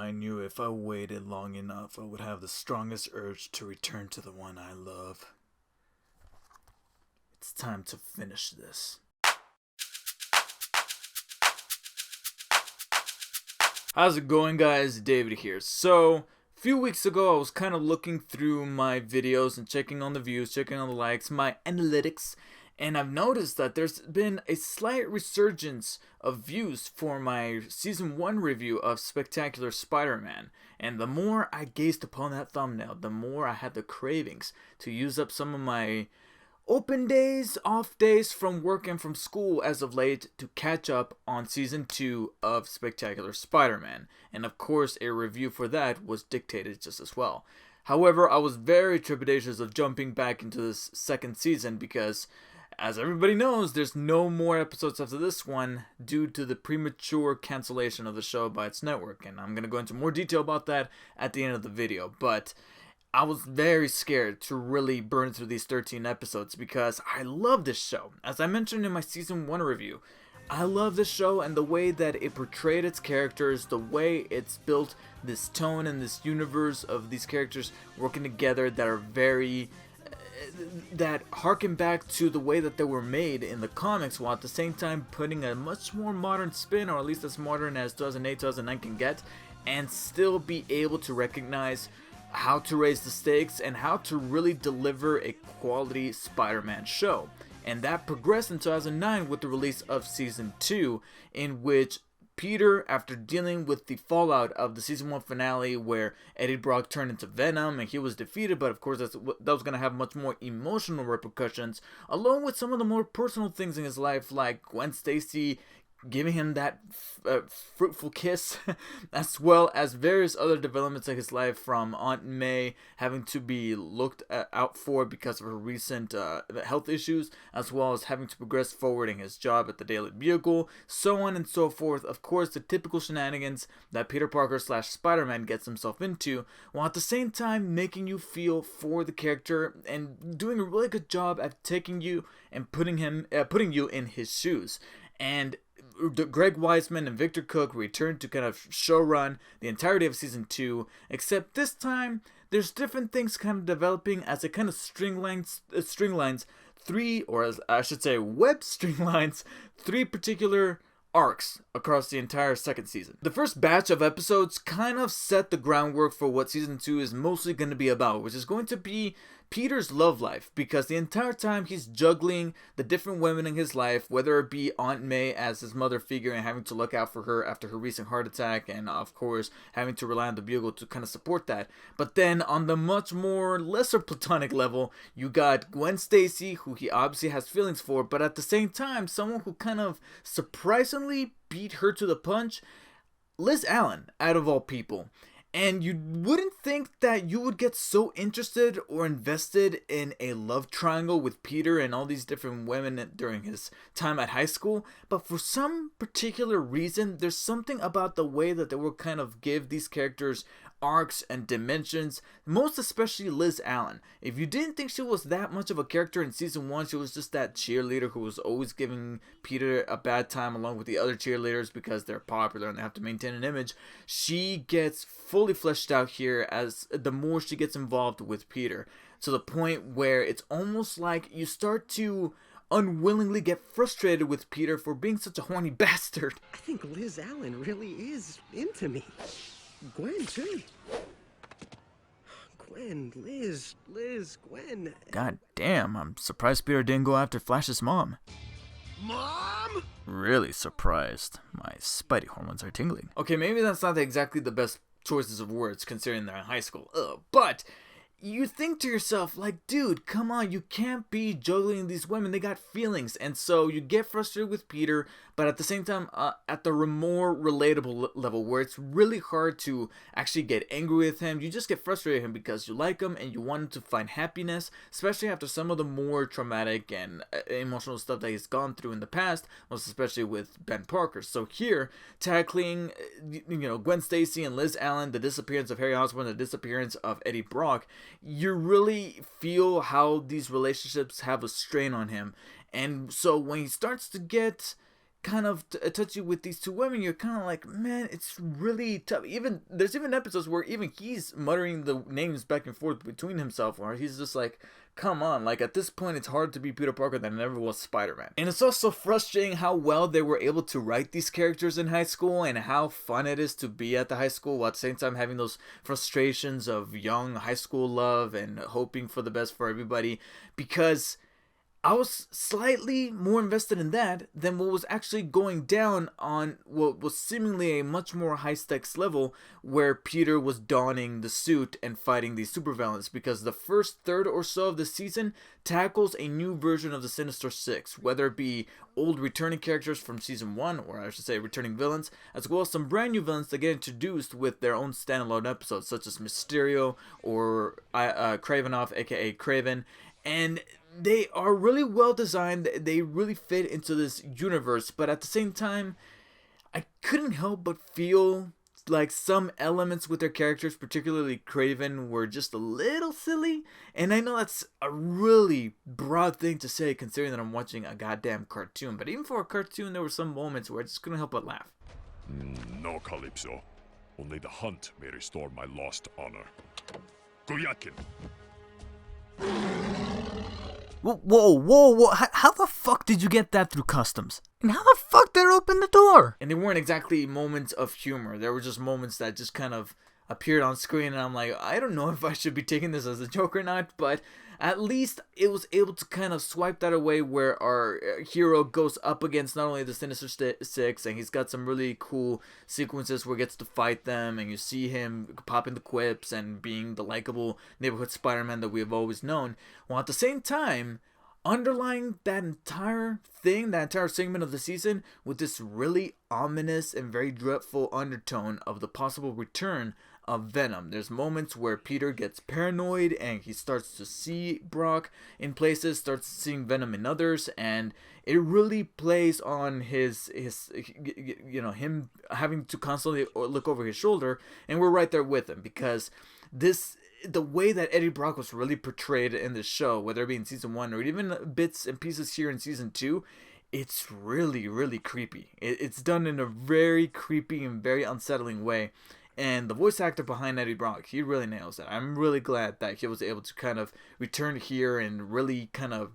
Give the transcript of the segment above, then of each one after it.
I knew if I waited long enough, I would have the strongest urge to return to the one I love. It's time to finish this. How's it going, guys? David here. So, a few weeks ago, I was kind of looking through my videos and checking on the views, checking on the likes, my analytics, and I've noticed that there's been a slight resurgence of views for my Season 1 review of Spectacular Spider-Man. And the more I gazed upon that thumbnail, the more I had the cravings to use up some of my open days, off days from work and from school as of late to catch up on Season 2 of Spectacular Spider-Man. And of course, a review for that was dictated just as well. However, I was very trepidatious of jumping back into this second season because, as everybody knows, there's no more episodes after this one due to the premature cancellation of the show by its network. And I'm going to go into more detail about that at the end of the video. But I was very scared to really burn through these 13 episodes because I love this show. As I mentioned in my Season 1 review, I love this show and the way that it portrayed its characters, the way it's built this tone and this universe of these characters working together that are that harken back to the way that they were made in the comics, while at the same time putting a much more modern spin, or at least as modern as 2008, 2009 can get, and still be able to recognize how to raise the stakes and how to really deliver a quality Spider-Man show. And that progressed in 2009 with the release of Season 2, in which Peter, after dealing with the fallout of the Season 1 finale where Eddie Brock turned into Venom and he was defeated, but of course that was going to have much more emotional repercussions, along with some of the more personal things in his life, like Gwen Stacy giving him that fruitful kiss, as well as various other developments in his life, from Aunt May having to be looked out for because of her recent health issues, as well as having to progress forward in his job at the Daily Bugle, so on and so forth. Of course, the typical shenanigans that Peter Parker / Spider-Man gets himself into, while at the same time making you feel for the character and doing a really good job at taking you and putting you in his shoes. And Greg Weissman and Victor Cook returned to kind of showrun the entirety of Season 2, except this time there's different things kind of developing as it kind of stringlines three, or as I should say web stringlines, three particular arcs across the entire second season. The first batch of episodes kind of set the groundwork for what Season 2 is mostly going to be about, which is going to be Peter's love life, because the entire time he's juggling the different women in his life, whether it be Aunt May as his mother figure and having to look out for her after her recent heart attack, and of course having to rely on the Bugle to kind of support that. But then on the much more lesser platonic level, you got Gwen Stacy, who he obviously has feelings for, but at the same time someone who kind of surprisingly beat her to the punch, Liz Allen, out of all people. And you wouldn't think that you would get so interested or invested in a love triangle with Peter and all these different women during his time at high school, but for some particular reason, there's something about the way that they will kind of give these characters arcs and dimensions, most especially Liz Allen. If you didn't think she was that much of a character in Season 1, she was just that cheerleader who was always giving Peter a bad time along with the other cheerleaders because they're popular and they have to maintain an image. She gets fully fleshed out here as the more she gets involved with Peter, to the point where it's almost like you start to unwillingly get frustrated with Peter for being such a horny bastard. I think Liz Allen really is into me. Gwen, too. Gwen, Liz, Gwen. God damn, I'm surprised Peter didn't go after Flash's mom. Mom? Really surprised. My spidey hormones are tingling. Okay, maybe that's not exactly the best choices of words considering they're in high school. But you think to yourself, like, dude, come on, you can't be juggling these women. They got feelings. And so you get frustrated with Peter, but at the same time, at the more relatable level, where it's really hard to actually get angry with him, you just get frustrated with him because you like him and you want him to find happiness, especially after some of the more traumatic and emotional stuff that he's gone through in the past, most especially with Ben Parker. So here, tackling, Gwen Stacy and Liz Allen, the disappearance of Harry Osborn, the disappearance of Eddie Brock, you really feel how these relationships have a strain on him. And so when he starts to get kind of touchy with these two women, you're kind of like, man, it's really tough. There's even episodes where even he's muttering the names back and forth between himself, where he's just like, come on, like at this point it's hard to be Peter Parker than it ever was Spider-Man. And it's also frustrating how well they were able to write these characters in high school and how fun it is to be at the high school, while at the same time having those frustrations of young high school love and hoping for the best for everybody, because I was slightly more invested in that than what was actually going down on what was seemingly a much more high-stakes level, where Peter was donning the suit and fighting these supervillains, because the first third or so of the season tackles a new version of the Sinister Six, whether it be old returning characters from season 1, or I should say returning villains, as well as some brand new villains that get introduced with their own standalone episodes, such as Mysterio or Kravinoff, aka Kraven, and they are really well designed. They really fit into this universe, but at the same time, I couldn't help but feel like some elements with their characters, particularly Kraven, were just a little silly. And I know that's a really broad thing to say, considering that I'm watching a goddamn cartoon, but even for a cartoon, there were some moments where I just couldn't help but laugh. No, Calypso. Only the hunt may restore my lost honor. Goyakin! Whoa. How the fuck did you get that through customs? And how the fuck did it open the door? And they weren't exactly moments of humor. There were just moments that just kind of appeared on screen, and I'm like, I don't know if I should be taking this as a joke or not, but at least it was able to kind of swipe that away, where our hero goes up against not only the Sinister Six, and he's got some really cool sequences where he gets to fight them, and you see him popping the quips and being the likable neighborhood Spider-Man that we have always known, while at the same time underlying that entire thing, that entire segment of the season, with this really ominous and very dreadful undertone of the possible return of Venom. There's moments where Peter gets paranoid and he starts to see Brock in places, starts seeing Venom in others, and it really plays on his him having to constantly look over his shoulder, and we're right there with him, because the way that Eddie Brock was really portrayed in this show, whether it be in season 1 or even bits and pieces here in season 2, it's really, really creepy. It's done in a very creepy and very unsettling way. And the voice actor behind Eddie Brock, he really nails it. I'm really glad that he was able to kind of return here and really kind of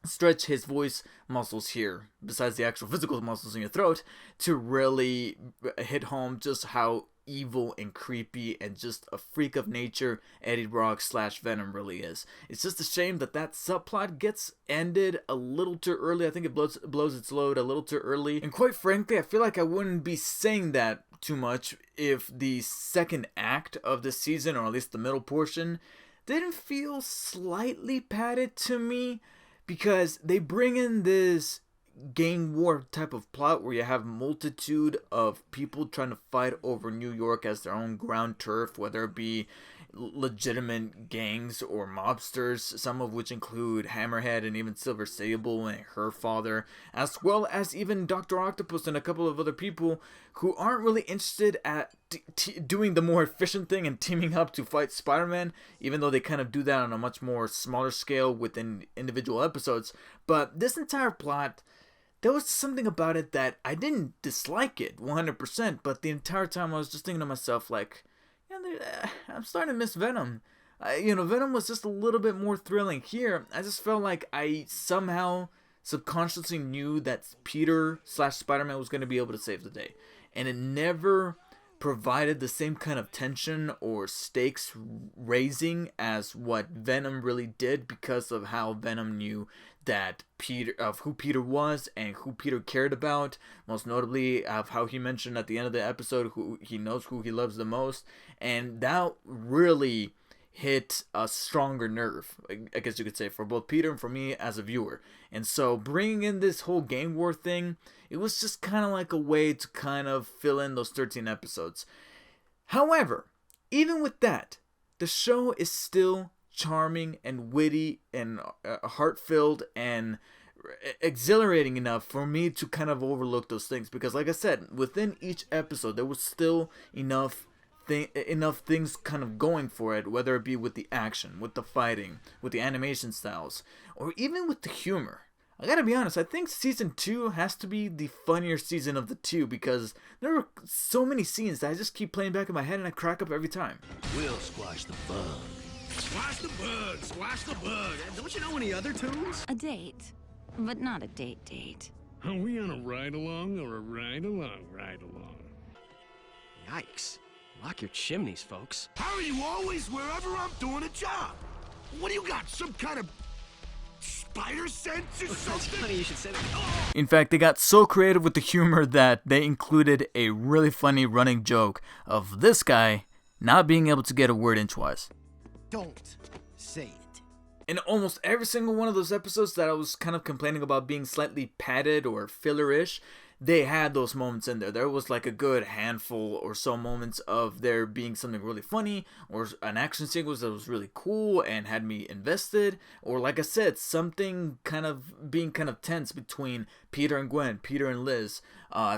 stretch his voice muscles here, besides the actual physical muscles in your throat, to really hit home just how evil and creepy and just a freak of nature Eddie Brock / Venom really is. It's just a shame that subplot gets ended a little too early. I think it blows its load a little too early. And quite frankly, I feel like I wouldn't be saying that too much if the second act of this season, or at least the middle portion, didn't feel slightly padded to me, because they bring in this gang war type of plot where you have multitude of people trying to fight over New York as their own ground turf, whether it be legitimate gangs or mobsters, some of which include Hammerhead and even Silver Sable and her father, as well as even Dr. Octopus and a couple of other people who aren't really interested at doing the more efficient thing and teaming up to fight Spider-Man, even though they kind of do that on a much more smaller scale within individual episodes. But this entire plot, there was something about it that I didn't dislike it 100%, but the entire time I was just thinking to myself, like, I'm starting to miss Venom. Venom was just a little bit more thrilling here. I just felt like I somehow subconsciously knew that Peter / Spider-Man was going to be able to save the day. And it never provided the same kind of tension or stakes raising as what Venom really did, because of how Venom knew that who Peter was and who Peter cared about, most notably of how he mentioned at the end of the episode who he knows who he loves the most, and that really hit a stronger nerve, I guess you could say, for both Peter and for me as a viewer. And so bringing in this whole gang war thing, it was just kind of like a way to kind of fill in those 13 episodes. However, even with that, the show is still charming and witty and heart-filled and exhilarating enough for me to kind of overlook those things, because like I said, within each episode there was still enough things kind of going for it, whether it be with the action, with the fighting, with the animation styles, or even with the humor. I gotta be honest, I think season 2 has to be the funnier season of the two because there were so many scenes that I just keep playing back in my head and I crack up every time. We'll squash the bug. Squash the bug! Squash the bug! Don't you know any other tunes? A date, but not a date. Are we on a ride-along or a ride-along? Yikes. Lock your chimneys, folks. How are you always wherever I'm doing a job? What do you got, some kind of spider sense or It's something? funny you should say that. In fact, they got so creative with the humor that they included a really funny running joke of this guy not being able to get a word in twice. Don't say it. In almost every single one of those episodes that I was kind of complaining about being slightly padded or filler-ish, they had those moments in there. There was like a good handful or so moments of there being something really funny, or an action sequence that was really cool and had me invested, or like I said, something kind of being kind of tense between Peter and Gwen, Peter and Liz,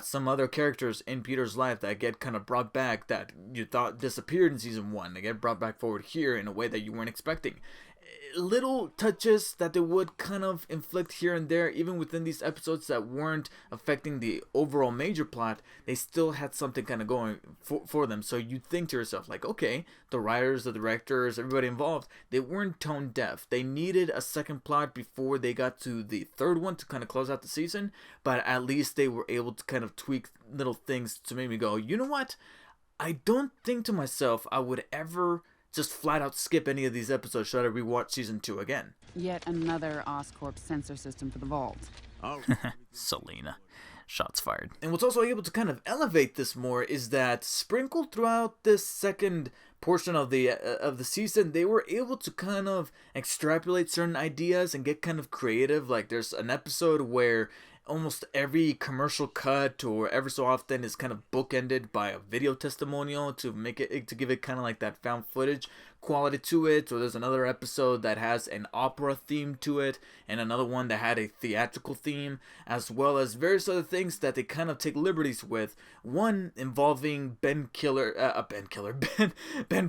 some other characters in Peter's life that get kind of brought back that you thought disappeared in season 1. They get brought back forward here in a way that you weren't expecting. Little touches that they would kind of inflict here and there, even within these episodes that weren't affecting the overall major plot, they still had something kind of going for them. So you think to yourself, like, okay, the writers, the directors, everybody involved, they weren't tone deaf. They needed a second plot before they got to the third one to kind of close out the season, but at least they were able to kind of tweak little things to make me go, you know what? I don't think to myself I would ever just flat out skip any of these episodes should I rewatch season 2 again. Yet another Oscorp sensor system for the vault. Selena. Shots fired. And what's also able to kind of elevate this more is that sprinkled throughout this second portion of the season, they were able to kind of extrapolate certain ideas and get kind of creative. Like there's an episode where almost every commercial cut or ever so often is kind of bookended by a video testimonial to give it kind of like that found footage quality to it. Or there's another episode that has an opera theme to it, and another one that had a theatrical theme, as well as various other things that they kind of take liberties with. One involving Ben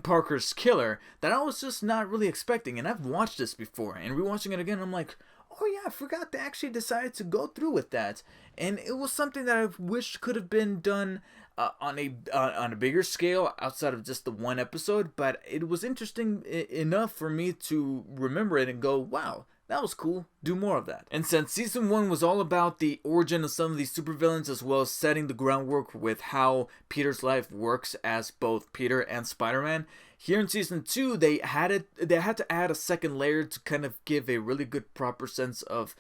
Parker's killer that I was just not really expecting, and I've watched this before, and rewatching it again, I'm like, oh yeah, I forgot they actually decided to go through with that. And it was something that I wish could have been done on a bigger scale outside of just the one episode. But it was interesting enough for me to remember it and go, wow, that was cool. Do more of that. And since season 1 was all about the origin of some of these supervillains, as well as setting the groundwork with how Peter's life works as both Peter and Spider-Man, here in season 2 they had to add a second layer to kind of give a really good proper sense of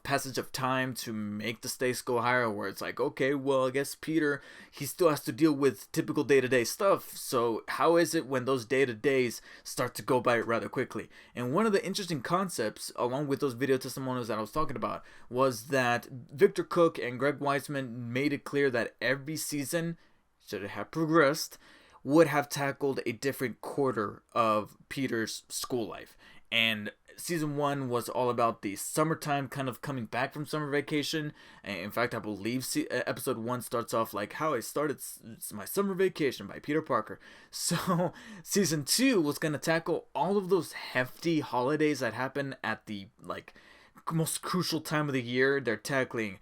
passage of time to make the stakes go higher, where it's like, okay, well, I guess Peter, he still has to deal with typical day-to-day stuff, so how is it when those day-to-days start to go by rather quickly? And one of the interesting concepts, along with those video testimonials that I was talking about, was that Victor Cook and Greg Weissman made it clear that every season, should it have progressed, would have tackled a different quarter of Peter's school life. And season 1 was all about the summertime, kind of coming back from summer vacation. In fact, I believe episode 1 starts off like how I started my summer vacation by Peter Parker. So season 2 was going to tackle all of those hefty holidays that happen at the most crucial time of the year. They're tackling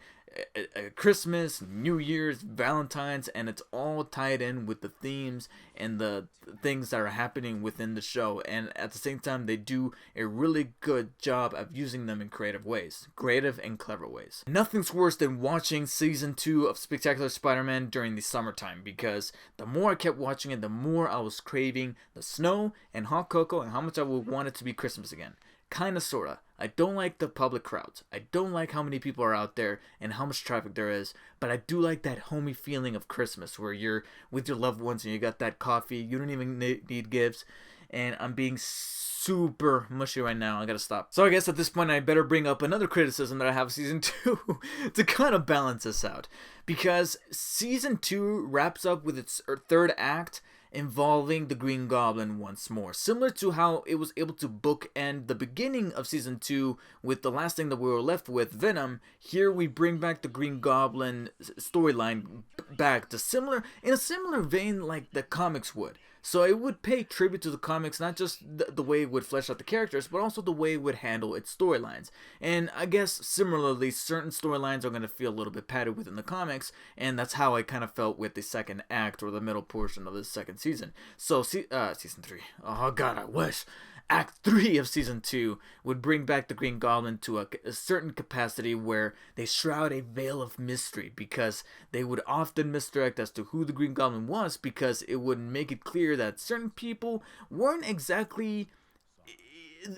Christmas, New Year's, Valentine's, and it's all tied in with the themes and the things that are happening within the show. And at the same time, they do a really good job of using them in creative and clever ways. Nothing's worse than watching season 2 of Spectacular Spider-Man during the summertime, because the more I kept watching it, the more I was craving the snow and hot cocoa and how much I would want it to be Christmas again. Kinda, sorta. I don't like the public crowds. I don't like how many people are out there and how much traffic there is, but I do like that homey feeling of Christmas where you're with your loved ones and you got that coffee, you don't even need gifts, and I'm being super mushy right now. I gotta stop. So I guess at this point I better bring up another criticism that I have of season 2 to kind of balance this out, because season 2 wraps up with its third act involving the Green Goblin once more. Similar to how it was able to bookend the beginning of season 2 with the last thing that we were left with, Venom, here we bring back the Green Goblin storyline back to in a similar vein like the comics would. So it would pay tribute to the comics, not just the way it would flesh out the characters, but also the way it would handle its storylines. And I guess similarly, certain storylines are going to feel a little bit padded within the comics, and that's how I kind of felt with the second act or the middle portion of this second season. So season 3, oh god, I wish. Act 3 of Season 2 would bring back the Green Goblin to a certain capacity where they shroud a veil of mystery, because they would often misdirect as to who the Green Goblin was, because it would make it clear that certain people weren't exactly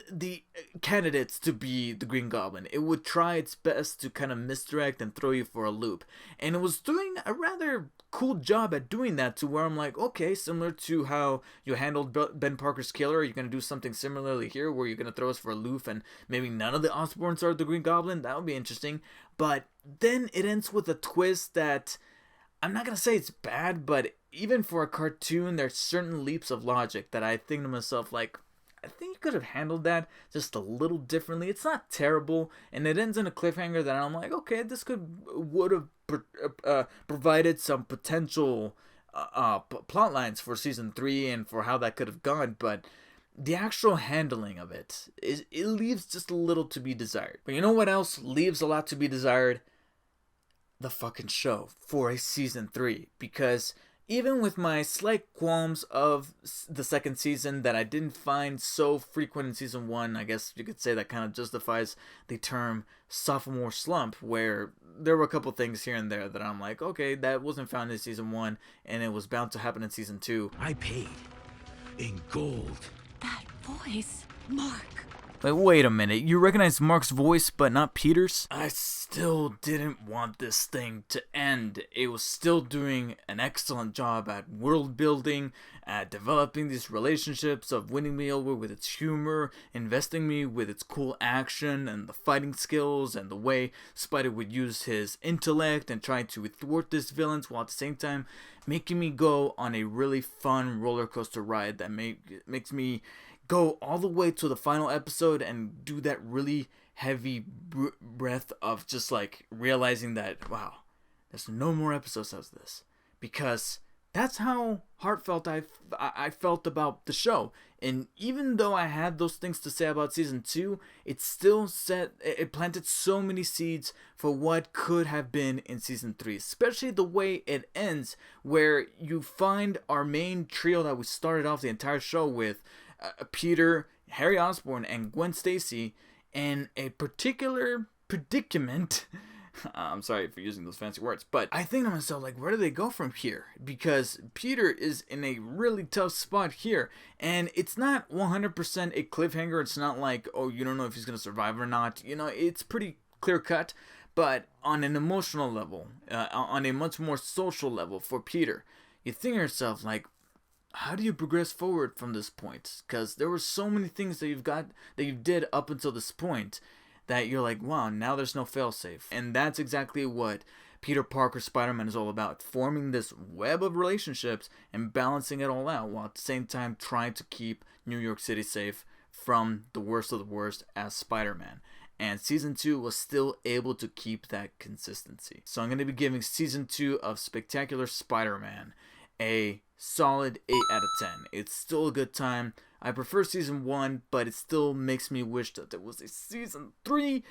the candidates to be the Green Goblin. It would try its best to kind of misdirect and throw you for a loop, and it was doing a rather cool job at doing that, to where I'm like, okay, similar to how you handled Ben Parker's killer, you're gonna do something similarly here, where you're gonna throw us for a loop and maybe none of the Osborns are the Green Goblin. That would be interesting. But then it ends with a twist that I'm not gonna say it's bad, but even for a cartoon, there's certain leaps of logic that I think to myself, like, I think you could have handled that just a little differently. It's not terrible, and it ends in a cliffhanger that I'm like, okay, this would have provided some potential plot lines for season 3 and for how that could have gone, but the actual handling of it leaves just a little to be desired. But you know what else leaves a lot to be desired? The fucking show for a season 3, because even with my slight qualms of the second season that I didn't find so frequent in season 1, I guess you could say that kind of justifies the term sophomore slump, where there were a couple things here and there that I'm like, okay, that wasn't found in season 1, and it was bound to happen in season 2. I paid in gold. That voice, Mark. Wait a minute, you recognize Mark's voice but not Peter's? I still didn't want this thing to end. It was still doing an excellent job at world building, at developing these relationships, of winning me over with its humor, investing me with its cool action and the fighting skills and the way Spider would use his intellect and try to thwart these villains, while at the same time making me go on a really fun roller coaster ride that makes me go all the way to the final episode and do that really heavy breath of just like realizing that, wow, there's no more episodes of this, because that's how heartfelt I felt about the show. And even though I had those things to say about season 2, it still planted so many seeds for what could have been in season 3, especially the way it ends, where you find our main trio that we started off the entire show with, Peter, Harry Osborn, and Gwen Stacy, in a particular predicament. I'm sorry for using those fancy words, but I think to myself, like, where do they go from here? Because Peter is in a really tough spot here, and it's not 100% a cliffhanger. It's not like, oh, you don't know if he's going to survive or not. You know, it's pretty clear cut, but on an emotional level, on a much more social level for Peter, you think to yourself, like, how do you progress forward from this point? Because there were so many things that you did up until this point that you're like, wow, now there's no failsafe. And that's exactly what Peter Parker Spider-Man is all about, forming this web of relationships and balancing it all out, while at the same time trying to keep New York City safe from the worst of the worst as Spider-Man. And season 2 was still able to keep that consistency. So I'm going to be giving season 2 of Spectacular Spider-Man a solid 8 out of 10. It's still a good time. I prefer season 1, but it still makes me wish that there was a season 3.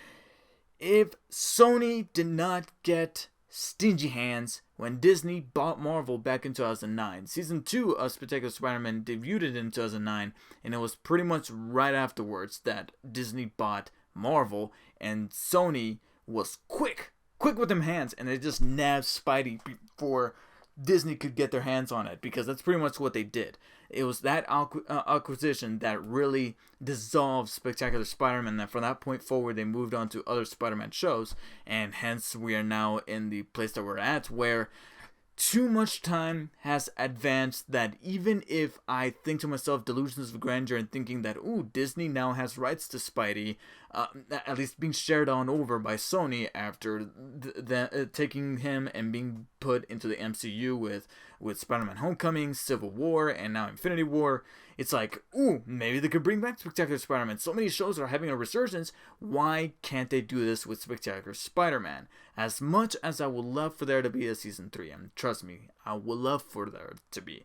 If Sony did not get stingy hands when Disney bought Marvel back in 2009. Season 2 of Spectacular Spider-Man debuted in 2009, and it was pretty much right afterwards that Disney bought Marvel, and Sony was quick with them hands, and they just nabbed Spidey before Disney could get their hands on it, because that's pretty much what they did. It was that acquisition that really dissolved Spectacular Spider-Man, that from that point forward they moved on to other Spider-Man shows, and hence we are now in the place that we're at, where too much time has advanced that even if I think to myself delusions of grandeur and thinking that, ooh, Disney now has rights to Spidey, at least being shared on over by Sony after taking him and being put into the MCU with Spider-Man Homecoming, Civil War, and now Infinity War, it's like, ooh, maybe they could bring back Spectacular Spider-Man. So many shows are having a resurgence. Why can't they do this with Spectacular Spider-Man? As much as I would love for there to be a season 3, and trust me, I would love for there to be,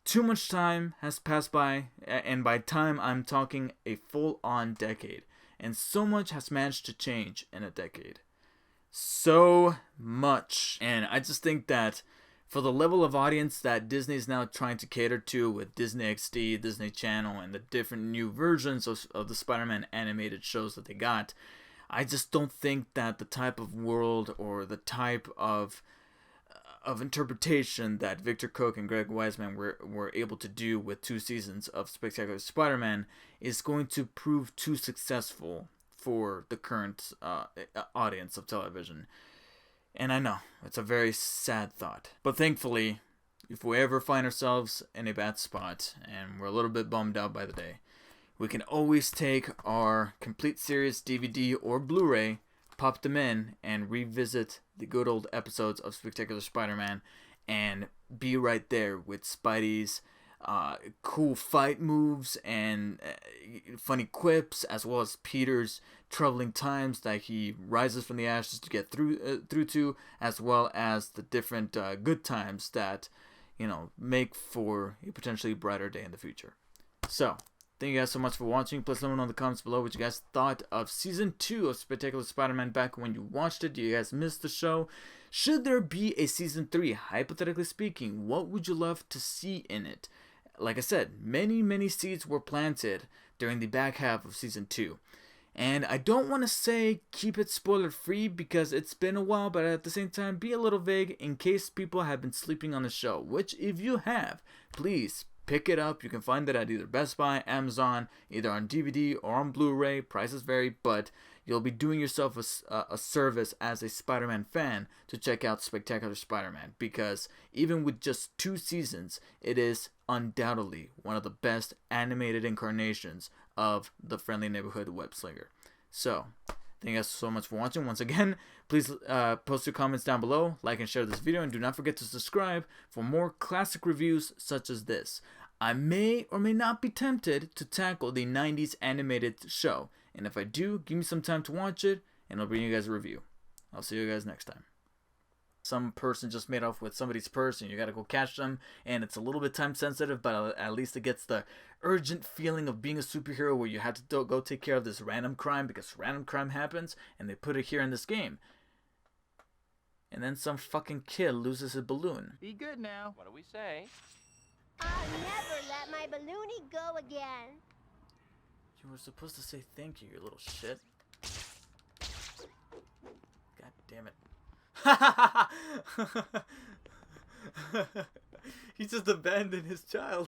Too much time has passed by, and by time I'm talking a full-on decade. And so much has managed to change in a decade. So much. And I just think that for the level of audience that Disney is now trying to cater to with Disney XD, Disney Channel, and the different new versions of the Spider-Man animated shows that they got, I just don't think that the type of world or the type of interpretation that Victor Cook and Greg Weissman were able to do with 2 seasons of Spectacular Spider-Man is going to prove too successful for the current audience of television. And I know, it's a very sad thought. But thankfully, if we ever find ourselves in a bad spot and we're a little bit bummed out by the day, we can always take our complete series DVD or Blu-ray, pop them in, and revisit the good old episodes of Spectacular Spider-Man and be right there with Spidey's cool fight moves and funny quips, as well as Peter's troubling times that he rises from the ashes to get through to, as well as the different good times that, you know, make for a potentially brighter day in the future. So, thank you guys so much for watching. Please let me know in the comments below what you guys thought of Season 2 of Spectacular Spider-Man back when you watched it. Do you guys miss the show? Should there be a Season 3, hypothetically speaking, what would you love to see in it? Like I said, many seeds were planted during the back half of Season 2. And I don't want to say keep it spoiler free because it's been a while, but at the same time be a little vague in case people have been sleeping on the show. Which if you have, please pick it up. You can find it at either Best Buy, Amazon, either on DVD or on Blu-ray. Prices vary, but you'll be doing yourself a service as a Spider-Man fan to check out Spectacular Spider-Man, because even with just 2 seasons, it is undoubtedly one of the best animated incarnations of the Friendly Neighborhood web slinger. So, thank you guys so much for watching. Once again, please post your comments down below, like and share this video, and do not forget to subscribe for more classic reviews such as this. I may or may not be tempted to tackle the 90s animated show, and if I do, give me some time to watch it, and I'll bring you guys a review. I'll see you guys next time. Some person just made off with somebody's purse, and you gotta go catch them, and it's a little bit time sensitive, but at least it gets the urgent feeling of being a superhero where you have to go take care of this random crime because random crime happens, and they put it here in this game. And then some fucking kid loses his balloon. Be good now. What do we say? I'll never let my balloonie go again. You were supposed to say thank you, you little shit. God damn it. He just abandoned his child.